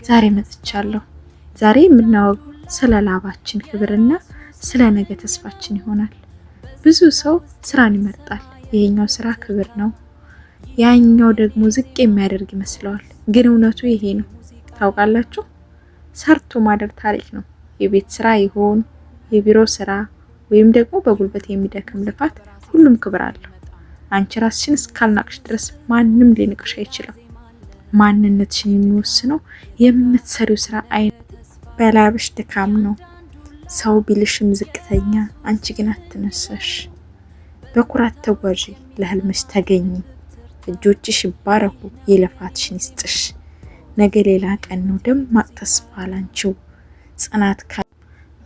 ዛሬ መጥቻለሁ። ዛሬ የምናወራው ስለ ላባችን ክብርና ስለ ነገ ተስፋችን ይሆናል። ብዙ ሰው ስራን ይመርጣል። ይሄኛው ስራ ክብር ነው፣ ያኛው ደግሞ ዝቅ የሚያደርግ ይመስለዋል። ግን እውነቱ ይሄ ነው። ታውቃላችሁ? ሰርቶ ማደር ታሪክ ነው። የቤት ስራ ይሆን የቢሮ ስራ ወይም ደግሞ በጉልበት የሚደክም ልፋት ሁሉም ክብር አለው። አንቺ ራስሽን እስካልናቅሽ ድረስ ማንም ሊንቅሽ አይችልም። ማንነትሽን የሚወስነው የምትሰሪው ስራ አይነት በላብሽ ድካም ነው። ሰው ቢልሽም ዝቅተኛ፣ አንቺ ግን አትነሳሽ። በኩራት ተጓዢ፣ ለህልምሽ ተገኝ። እጆችሽ ይባረኩ፣ የልፋትሽን ይስጥሽ። ነገ ሌላ ቀን ነው፣ ደማቅ ተስፋ ላንቺው። ጽናት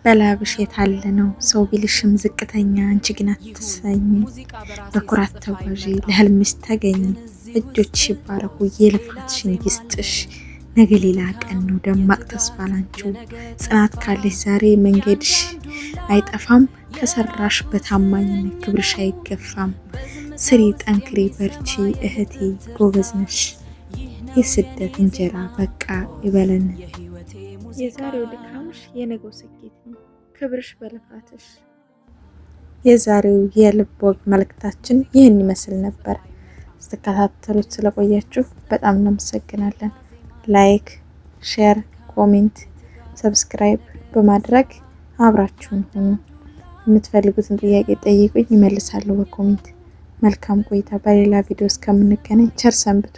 በላብሽ የታለ ነው። ሰው ቢልሽም ዝቅተኛ፣ አንቺ ግን አትሰኝ። በኩራት ተጓዢ፣ ለህልምሽ ተገኝ። እጆችሽ ይባረኩ፣ የልፋትሽን ይስጥሽ። ነገ ሌላ ቀን ነው፣ ደማቅ ተስፋ ላንቺው። ጽናት ካለሽ ዛሬ መንገድሽ አይጠፋም። ከሰራሽ በታማኝነት ክብርሽ አይገፋም። ስሪ፣ ጠንክሪ፣ በርቺ እህቴ፣ ጎበዝ ነሽ። የስደት እንጀራ በቃ ይበለን። የዛሬው ድካምሽ የነገው ስኬት ነው። ክብርሽ በልፋትሽ። የዛሬው የልብ ወግ መልእክታችን ይህን ይመስል ነበር። ስትከታተሉት ስለቆያችሁ በጣም እናመሰግናለን። ላይክ፣ ሼር፣ ኮሜንት፣ ሰብስክራይብ በማድረግ አብራችሁን ሁኑ። የምትፈልጉትን ጥያቄ ጠይቁኝ፣ እመልሳለሁ በኮሜንት። መልካም ቆይታ። በሌላ ቪዲዮ እስከምንገናኝ ቸር ሰንብቱ።